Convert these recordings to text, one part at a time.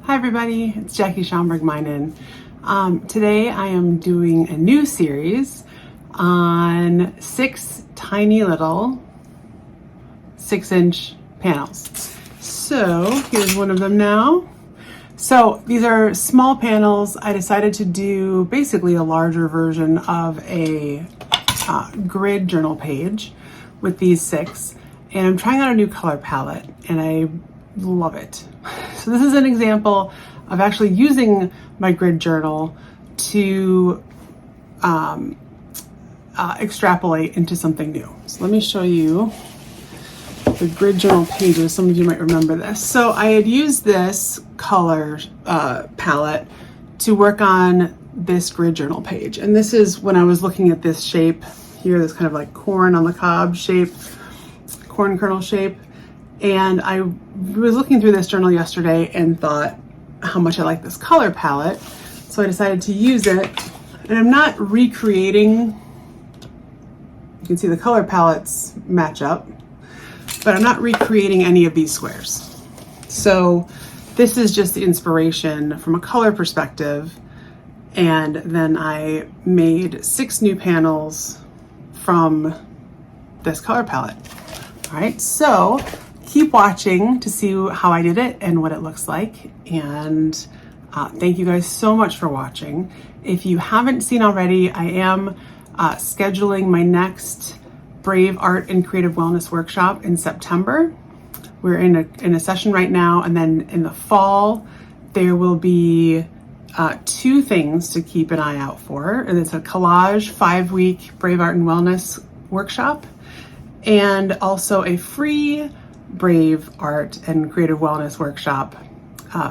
Hi everybody, it's Jackie Schomburg-Abstract. Today I am doing a new series on 6 tiny little 6-inch panels. So here's one of them now. So these are small panels. I decided to do basically a larger version of a grid journal page with these 6. And I'm trying out a new color palette and I love it. So this is an example of actually using my grid journal to extrapolate into something new. So let me show you the grid journal pages. Some of you might remember this. So I had used this color palette to work on this grid journal page. And this is when I was looking at this shape here, this kind of like corn on the cob shape, corn kernel shape. And I was looking through this journal yesterday and thought how much I like this color palette. So I decided to use it. And I'm not recreating, you can see the color palettes match up, but I'm not recreating any of these squares. So this is just the inspiration from a color perspective. And then I made 6 new panels from this color palette. All right, so keep watching to see how I did it and what it looks like. And thank you guys so much for watching. If you haven't seen already, I am scheduling my next Brave Art and Creative Wellness workshop in September. We're in a session right now, and then in the fall, there will be 2 things to keep an eye out for. And it's a collage 5-week Brave Art and Wellness workshop, and also a free Brave Art and Creative Wellness workshop,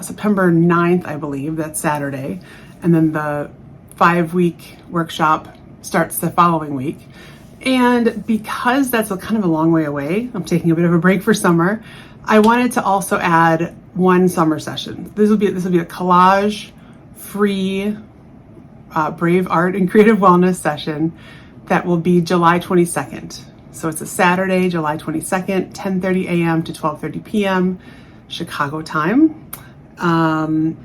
September 9th, I believe, that's Saturday. And then the 5-week workshop starts the following week. And because that's kind of a long way away, I'm taking a bit of a break for summer, I wanted to also add one summer session. This will be a collage free Brave Art and Creative Wellness session that will be July 22nd. So it's a Saturday, July 22nd, 10:30 a.m. to 12:30 p.m. Chicago time. And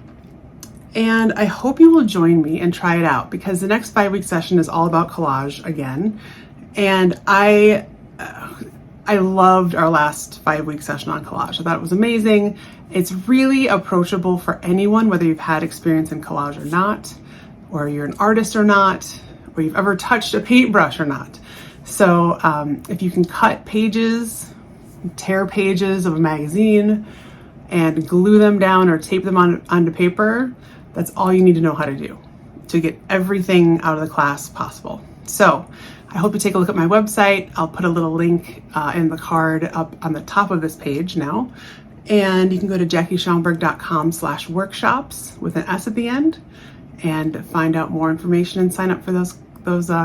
I hope you will join me and try it out, because the next 5-week session is all about collage again. And I loved our last 5-week session on collage. I thought it was amazing. It's really approachable for anyone, whether you've had experience in collage or not, or you're an artist or not, or you've ever touched a paintbrush or not. So if you can cut pages, tear pages of a magazine and glue them down or tape them onto paper, that's all you need to know how to do to get everything out of the class possible. So I hope you take a look at my website. I'll put a little link in the card up on the top of this page now. And you can go to JackieSchomburg.com/workshops with an S at the end and find out more information and sign up for those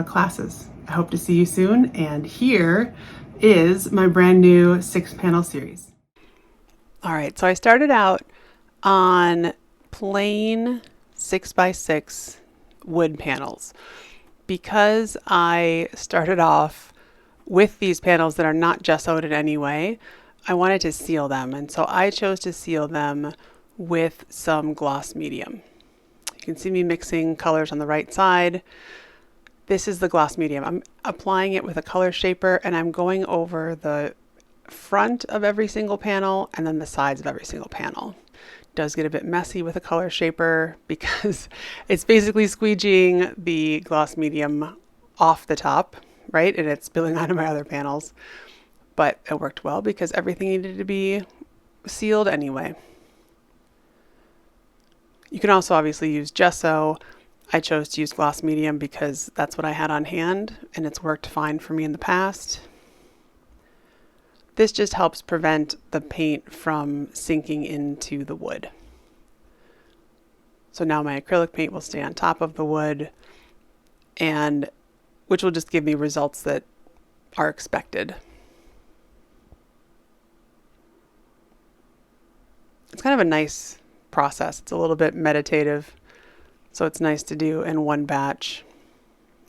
classes. I hope to see you soon, and here is my brand new 6-panel series. All right, so I started out on plain 6x6 wood panels because I started off with these panels that are not gessoed in any way. I wanted to seal them, and so I chose to seal them with some gloss medium. You can see me mixing colors on the right side. This is the gloss medium. I'm applying it with a color shaper, and I'm going over the front of every single panel and then the sides of every single panel. It does get a bit messy with a color shaper because it's basically squeegeeing the gloss medium off the top, right? And it's spilling onto my other panels. But it worked well because everything needed to be sealed anyway. You can also obviously use gesso. I chose to use gloss medium because that's what I had on hand, and it's worked fine for me in the past. This just helps prevent the paint from sinking into the wood. So now my acrylic paint will stay on top of the wood, and which will just give me results that are expected. It's kind of a nice process. It's a little bit meditative. So it's nice to do in one batch.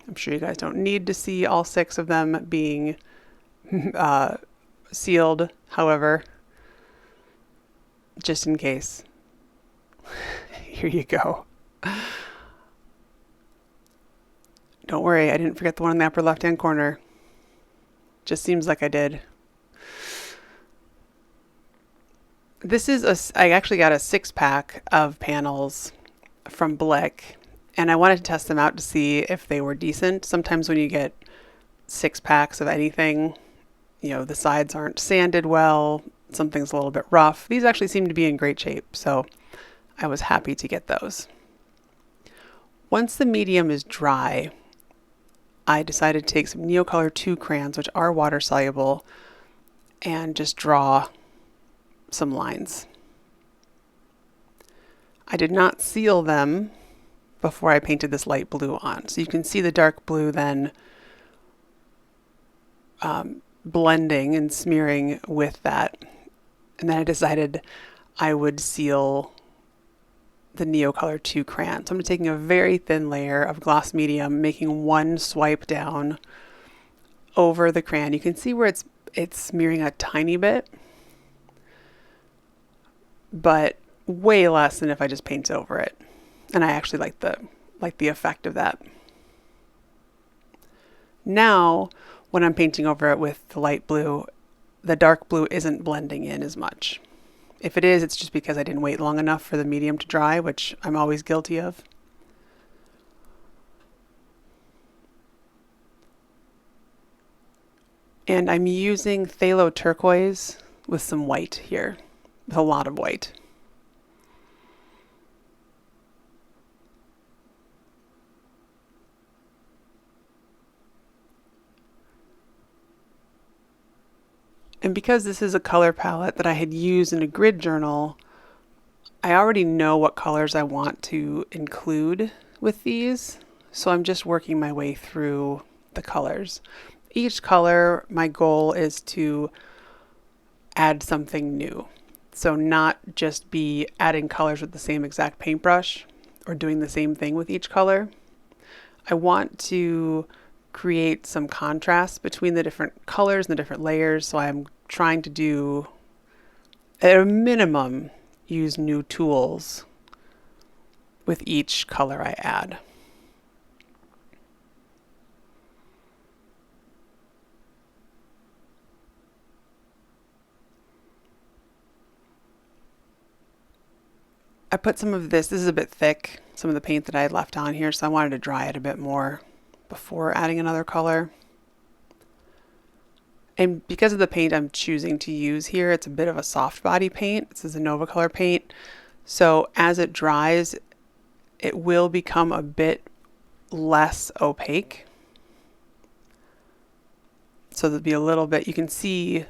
I'm sure you guys don't need to see all 6 of them being sealed. However, just in case. Here you go. Don't worry, I didn't forget the one in the upper left-hand corner. Just seems like I did. This is I actually got a 6-pack of panels from Blick, and I wanted to test them out to see if they were decent. Sometimes when you get 6-packs of anything, you know, the sides aren't sanded well, something's a little bit rough. These actually seem to be in great shape, so I was happy to get those. Once the medium is dry, I decided to take some Neocolor 2 crayons, which are water soluble, and just draw some lines. I did not seal them before I painted this light blue on. So you can see the dark blue then blending and smearing with that. And then I decided I would seal the Neocolor 2 crayon. So I'm taking a very thin layer of gloss medium, making one swipe down over the crayon. You can see where it's smearing a tiny bit, but way less than if I just paint over it. And I actually like the effect of that. Now, when I'm painting over it with the light blue, the dark blue isn't blending in as much. If it is, it's just because I didn't wait long enough for the medium to dry, which I'm always guilty of. And I'm using phthalo turquoise with some white here, with a lot of white. And because this is a color palette that I had used in a grid journal, I already know what colors I want to include with these. So I'm just working my way through the colors. Each color, my goal is to add something new. So not just be adding colors with the same exact paintbrush or doing the same thing with each color. I want to create some contrast between the different colors and the different layers. So I'm trying to do, at a minimum, use new tools with each color I add. I put some of this is a bit thick, some of the paint that I had left on here, so I wanted to dry it a bit more before adding another color. And because of the paint I'm choosing to use here, it's a bit of a soft body paint. This is a Nova Color paint. So as it dries, it will become a bit less opaque. So there'll be a little bit, you can see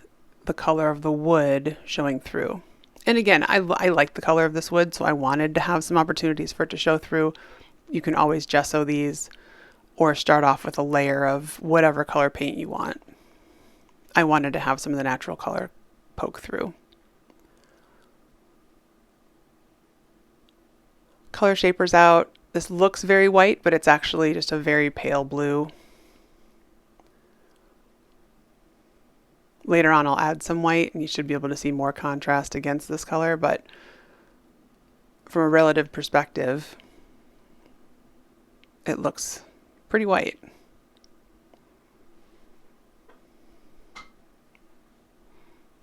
the color of the wood showing through. And again, I like the color of this wood, so I wanted to have some opportunities for it to show through. You can always gesso these or start off with a layer of whatever color paint you want. I wanted to have some of the natural color poke through. Color shaper's out. This looks very white, but it's actually just a very pale blue. Later on I'll add some white and you should be able to see more contrast against this color, but from a relative perspective, it looks pretty white.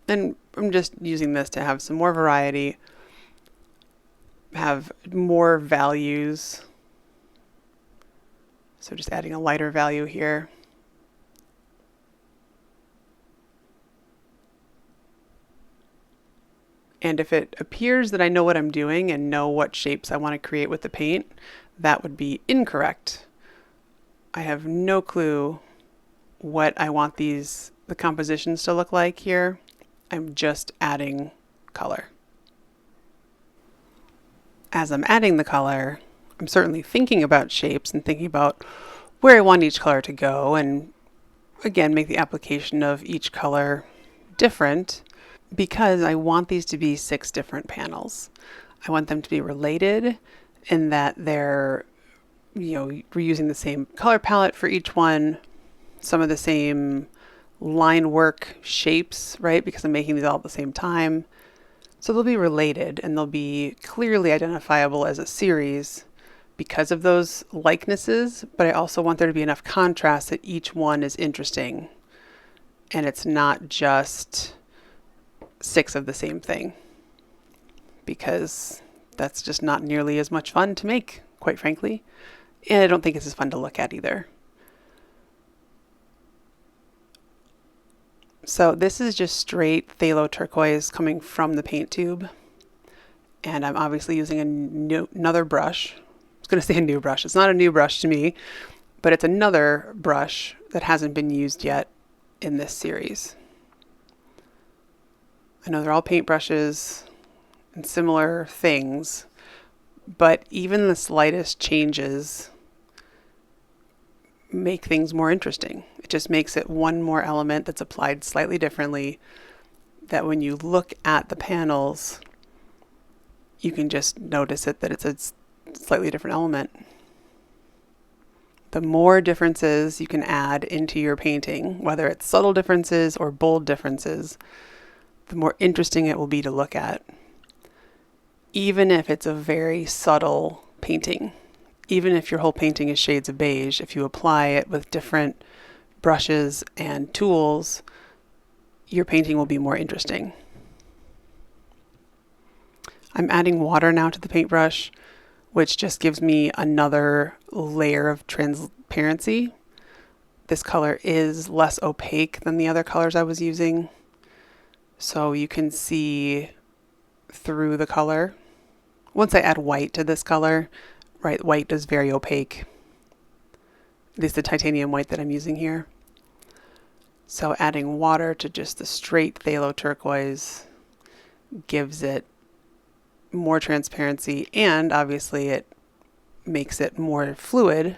And I'm just using this to have some more variety, have more values. So just adding a lighter value here. And if it appears that I know what I'm doing and know what shapes I want to create with the paint, that would be incorrect. I have no clue what I want the compositions to look like here. I'm just adding color. As I'm adding the color, I'm certainly thinking about shapes and thinking about where I want each color to go, and again, make the application of each color different, because I want these to be 6 different panels. I want them to be related in that they're, we're using the same color palette for each one, some of the same line work shapes, right? Because I'm making these all at the same time. So they'll be related and they'll be clearly identifiable as a series because of those likenesses, but I also want there to be enough contrast that each one is interesting and it's not just 6 of the same thing, because that's just not nearly as much fun to make, quite frankly. And I don't think it's as fun to look at either. So this is just straight phthalo turquoise coming from the paint tube. And I'm obviously using another brush. I was going to say a new brush. It's not a new brush to me, but it's another brush that hasn't been used yet in this series. I know they're all paint brushes and similar things, but even the slightest changes make things more interesting. It just makes it one more element that's applied slightly differently, that when you look at the panels, you can just notice it, that it's a slightly different element. The more differences you can add into your painting, whether it's subtle differences or bold differences, the more interesting it will be to look at. Even if it's a very subtle painting, even if your whole painting is shades of beige, if you apply it with different brushes and tools, your painting will be more interesting. I'm adding water now to the paintbrush, which just gives me another layer of transparency. This color is less opaque than the other colors I was using, so you can see through the color. Once I add white to this color, right, white is very opaque. At least the titanium white that I'm using here. So adding water to just the straight phthalo turquoise gives it more transparency, and obviously it makes it more fluid,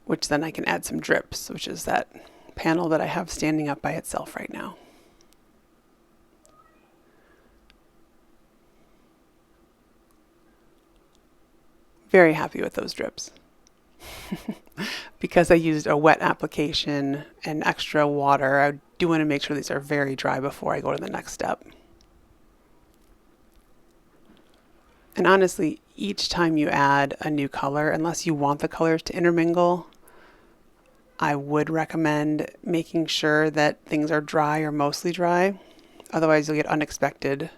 which then I can add some drips, which is that panel that I have standing up by itself right now. Very happy with those drips. Because I used a wet application and extra water, I do want to make sure these are very dry before I go to the next step. And honestly, each time you add a new color, unless you want the colors to intermingle, I would recommend making sure that things are dry or mostly dry. Otherwise, you'll get unexpected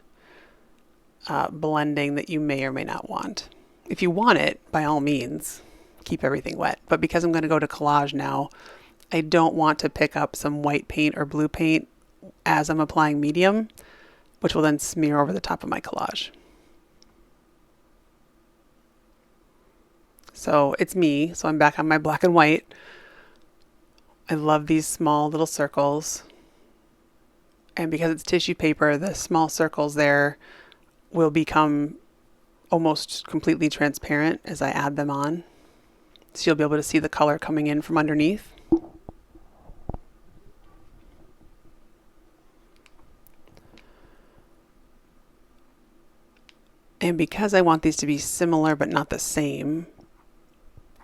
blending that you may or may not want. If you want it, by all means, keep everything wet. But because I'm going to go to collage now, I don't want to pick up some white paint or blue paint as I'm applying medium, which will then smear over the top of my collage. So it's me, so I'm back on my black and white. I love these small little circles. And because it's tissue paper, the small circles there will become almost completely transparent as I add them on. So you'll be able to see the color coming in from underneath. And because I want these to be similar but not the same,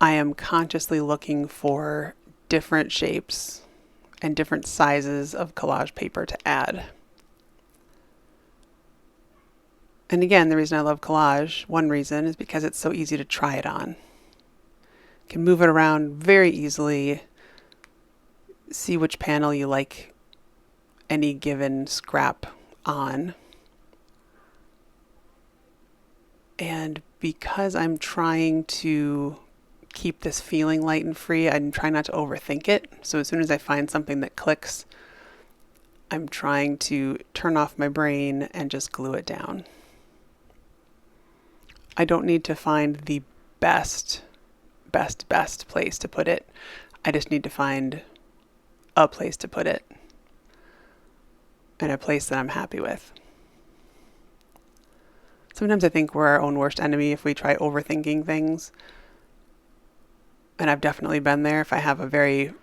I am consciously looking for different shapes and different sizes of collage paper to add. And again, the reason I love collage, one reason, is because it's so easy to try it on. You can move it around very easily, see which panel you like any given scrap on. And because I'm trying to keep this feeling light and free, I'm trying not to overthink it. So as soon as I find something that clicks, I'm trying to turn off my brain and just glue it down. I don't need to find the best place to put it. I just need to find a place to put it, and a place that I'm happy with. Sometimes I think we're our own worst enemy if we try overthinking things. And I've definitely been there. If I have a very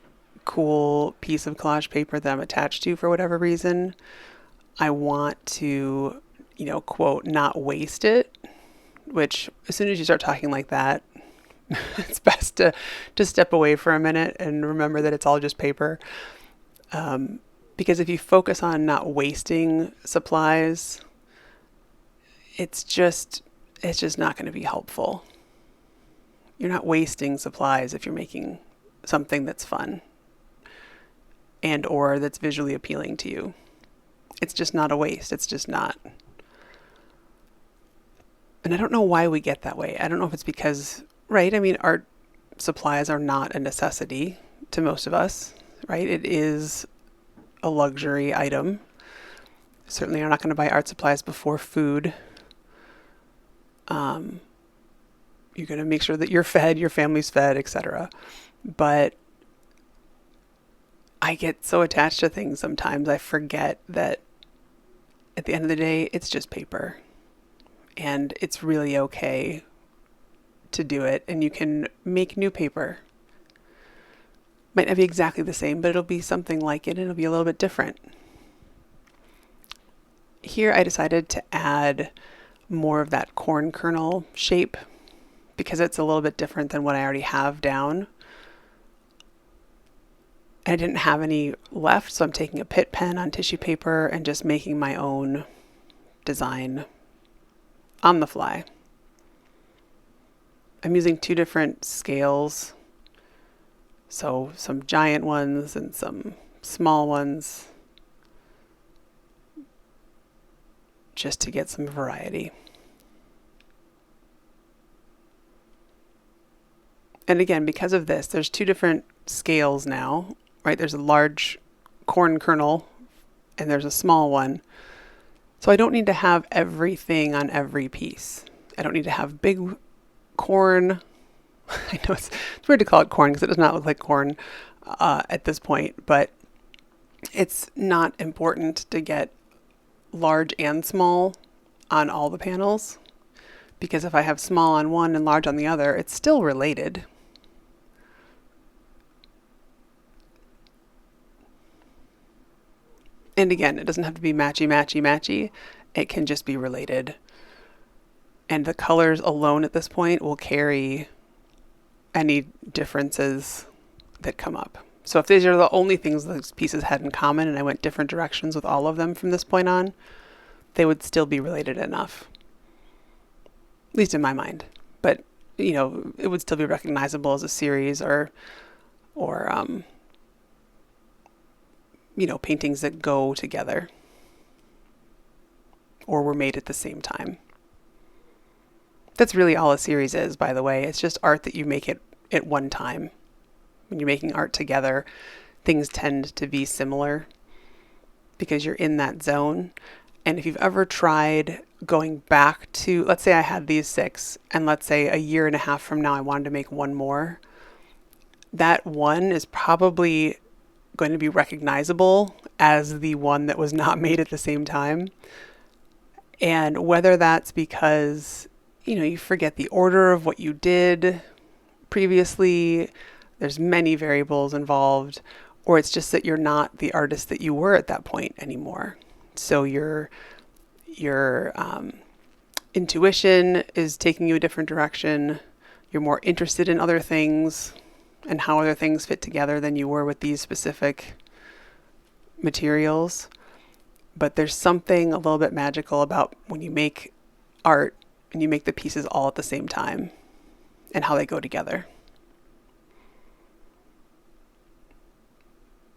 cool piece of collage paper that I'm attached to for whatever reason, I want to, quote, not waste it. Which, as soon as you start talking like that, it's best to step away for a minute and remember that it's all just paper. Because if you focus on not wasting supplies, it's just not going to be helpful. You're not wasting supplies if you're making something that's fun and or that's visually appealing to you. It's just not a waste. It's just not. And I don't know why we get that way. I don't know if it's because, right? I mean, art supplies are not a necessity to most of us, right? It is a luxury item. Certainly you're not going to buy art supplies before food. You're going to make sure that you're fed, your family's fed, etc. But I get so attached to things sometimes I forget that at the end of the day, it's just paper. And it's really okay to do it. And you can make new paper. Might not be exactly the same, but it'll be something like it. It'll be a little bit different. Here I decided to add more of that corn kernel shape because it's a little bit different than what I already have down. And I didn't have any left, so I'm taking a pit pen on tissue paper and just making my own design on the fly. I'm using 2 different scales, so some giant ones and some small ones, just to get some variety. And again, because of this, there's 2 different scales now, right? There's a large corn kernel and there's a small one. So I don't need to have everything on every piece. I don't need to have big corn. I know it's weird to call it corn because it does not look like corn at this point, but it's not important to get large and small on all the panels, because if I have small on one and large on the other, it's still related. And again, it doesn't have to be matchy, matchy, matchy. It can just be related. And the colors alone at this point will carry any differences that come up. So if these are the only things those pieces had in common and I went different directions with all of them from this point on, they would still be related enough. At least in my mind. But, you know, it would still be recognizable as a series or you know, paintings that go together or were made at the same time. That's really all a series is, by the way. It's just art that you make it at one time. When you're making art together, things tend to be similar because you're in that zone. And if you've ever tried going back to, let's say I had these 6, and let's say a year and a half from now I wanted to make one more, that one is probably going to be recognizable as the one that was not made at the same time. And whether that's because, you know, you forget the order of what you did previously, there's many variables involved, or it's just that you're not the artist that you were at that point anymore. So your intuition is taking you a different direction. You're more interested in other things and how other things fit together than you were with these specific materials. But there's something a little bit magical about when you make art and you make the pieces all at the same time and how they go together.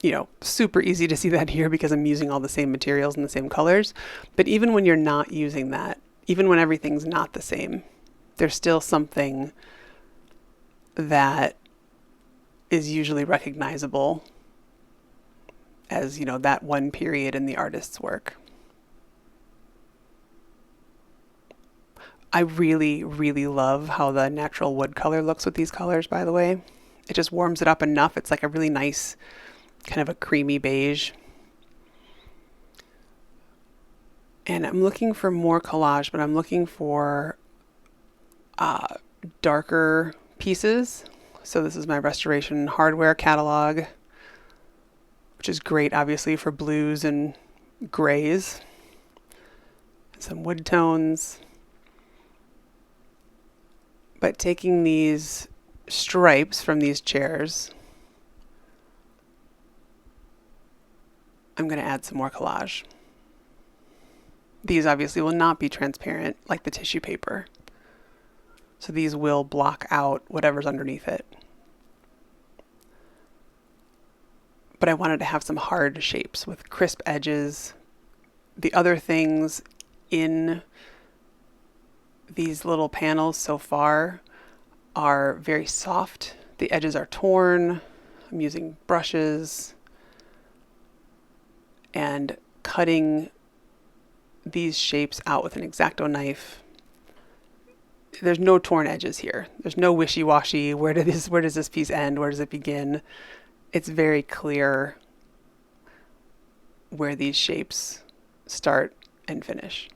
You know, super easy to see that here because I'm using all the same materials and the same colors. But even when you're not using that, even when everything's not the same, there's still something that is usually recognizable as, you know, that one period in the artist's work. I really, really love how the natural wood color looks with these colors, by the way. It just warms it up enough. It's like a really nice kind of a creamy beige. And I'm looking for more collage, but I'm looking for darker pieces. So this is my restoration hardware catalog, which is great, obviously, for blues and grays. Some wood tones. But taking these stripes from these chairs, I'm going to add some more collage. These obviously will not be transparent like the tissue paper. So these will block out whatever's underneath it. But I wanted to have some hard shapes with crisp edges. The other things in these little panels so far are very soft. The edges are torn. I'm using brushes and cutting these shapes out with an X-Acto knife. There's no torn edges here. There's no wishy-washy. Where does this piece end? Where does it begin? It's very clear where these shapes start and finish.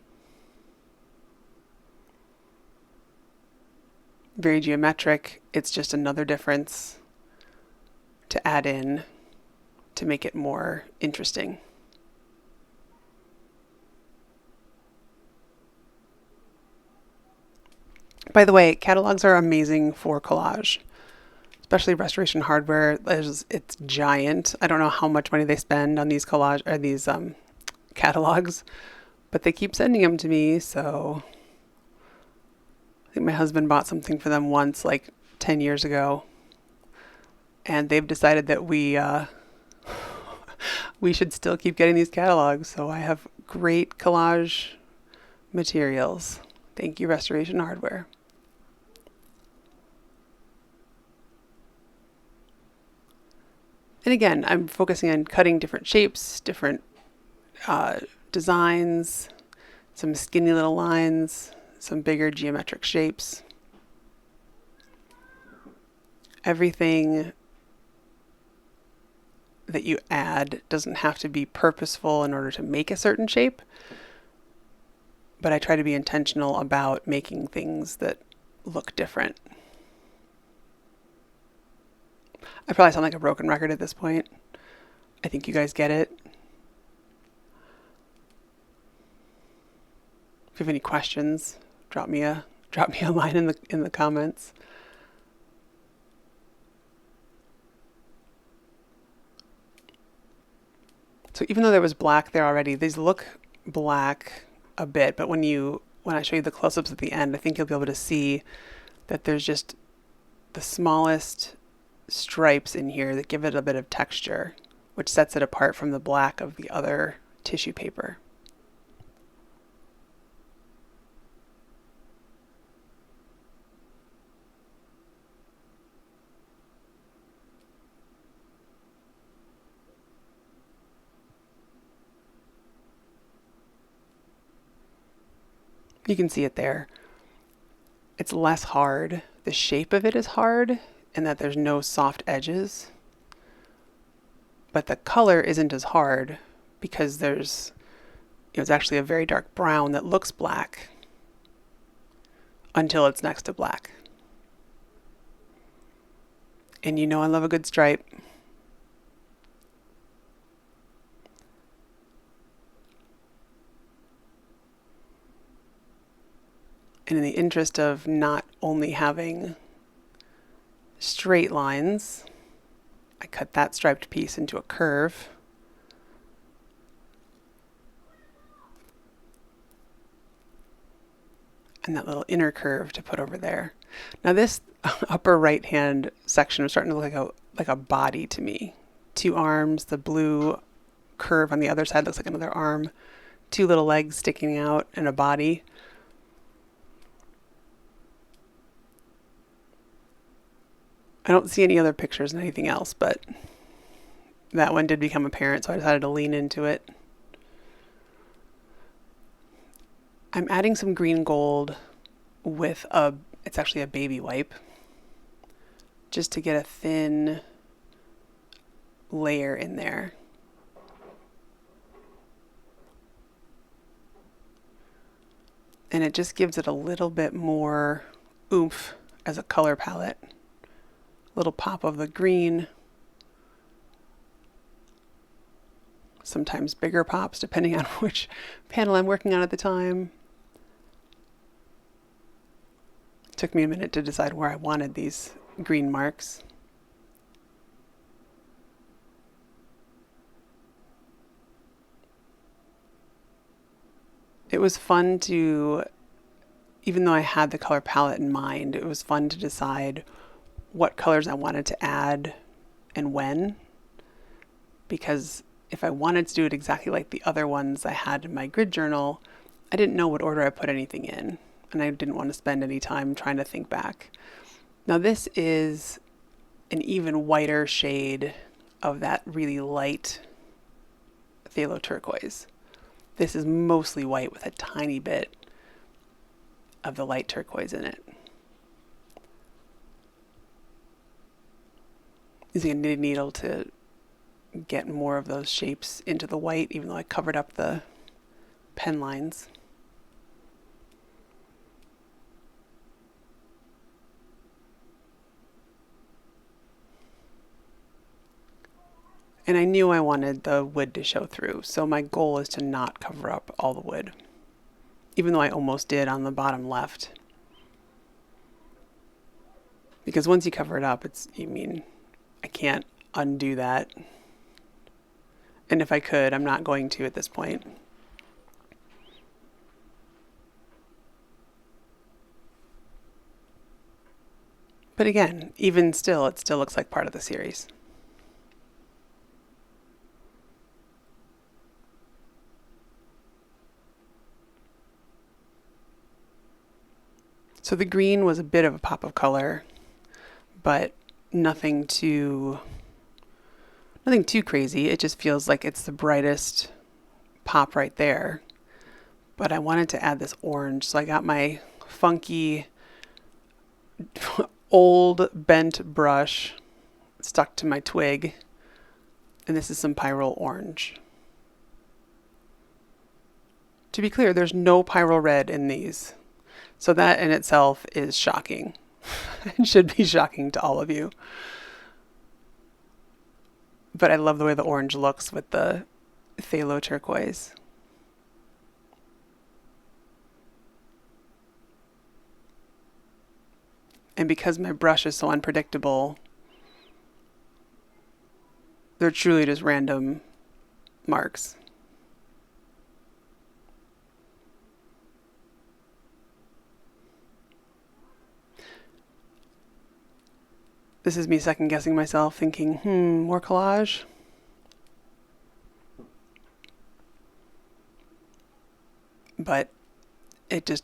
Very geometric. It's just another difference to add in to make it more interesting. By the way, catalogs are amazing for collage, especially Restoration Hardware. It's giant. I don't know how much money they spend on these catalogs, but they keep sending them to me. So I think my husband bought something for them once, like 10 years ago, and they've decided that we should still keep getting these catalogs. So I have great collage materials. Thank you, Restoration Hardware. And again, I'm focusing on cutting different shapes, different designs, some skinny little lines, some bigger geometric shapes. Everything that you add doesn't have to be purposeful in order to make a certain shape, but I try to be intentional about making things that look different. I probably sound like a broken record at this point. I think you guys get it. If you have any questions, drop me a line in the comments. So even though there was black there already, these look black a bit, but when I show you the close-ups at the end, I think you'll be able to see that there's just the smallest stripes in here that give it a bit of texture, which sets it apart from the black of the other tissue paper. You can see it there. It's less hard. The shape of it is hard, and that there's no soft edges. But the color isn't as hard because it's actually a very dark brown that looks black until it's next to black. And you know I love a good stripe. And in the interest of not only having straight lines, I cut that striped piece into a curve. And that little inner curve to put over there. Now this upper right hand section is starting to look like a body to me. 2 arms, the blue curve on the other side looks like another arm, 2 little legs sticking out, and a body. I don't see any other pictures and anything else, but that one did become apparent, so I decided to lean into it. I'm adding some green gold with it's actually a baby wipe, just to get a thin layer in there. And it just gives it a little bit more oomph as a color palette. Little pop of the green, sometimes bigger pops depending on which panel I'm working on at the time. It took me a minute to decide where I wanted these green marks. It was fun to, even though I had the color palette in mind, it was fun to decide what colors I wanted to add and when, because if I wanted to do it exactly like the other ones I had in my grid journal, I didn't know what order I put anything in, and I didn't want to spend any time trying to think back. Now this is an even whiter shade of that really light phthalo turquoise. This is mostly white with a tiny bit of the light turquoise in it. Using a knitting needle to get more of those shapes into the white, even though I covered up the pen lines. And I knew I wanted the wood to show through, so my goal is to not cover up all the wood, even though I almost did on the bottom left. Because once you cover it up, I can't undo that. And if I could, I'm not going to at this point. But again, even still, it still looks like part of the series. So the green was a bit of a pop of color, but nothing too crazy. It just feels like it's the brightest pop right there. But I wanted to add this orange, so I got my funky old bent brush stuck to my twig, and this is some pyrrole orange. To be clear, there's no pyrrole red in these, so that in itself is shocking. It should be shocking to all of you. But I love the way the orange looks with the phthalo turquoise. And because my brush is so unpredictable, they're truly just random marks. This is me second guessing myself, thinking, more collage? But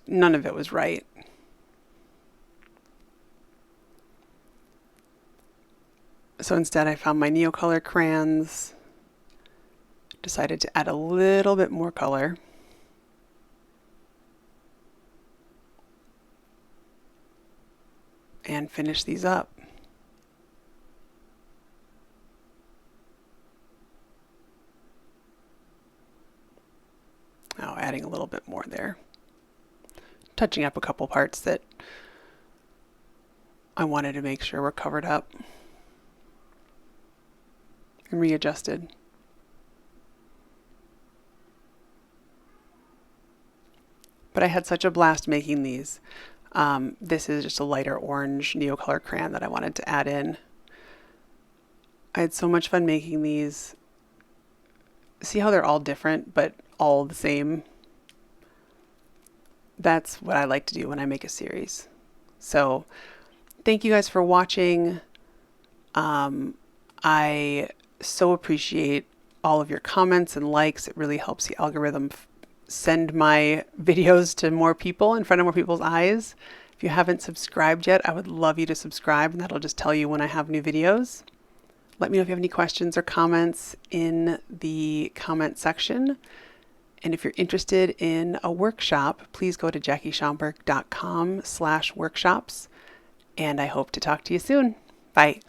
none of it was right. So instead I found my Neocolor crayons, decided to add a little bit more color. And finish these up. Now adding a little bit more there. Touching up a couple parts that I wanted to make sure were covered up and readjusted. But I had such a blast making these. This is just a lighter orange Neocolor crayon that I wanted to add in. I had so much fun making these. See how they're all different, but all the same? That's what I like to do when I make a series. So thank you guys for watching. I so appreciate all of your comments and likes. It really helps the algorithm send my videos to more people, in front of more people's eyes. If you haven't subscribed yet, I would love you to subscribe, and that'll just tell you when I have new videos. Let me know if you have any questions or comments in the comment section. And if you're interested in a workshop, please go to JackieSchomburg.com/workshops. And I hope to talk to you soon. Bye.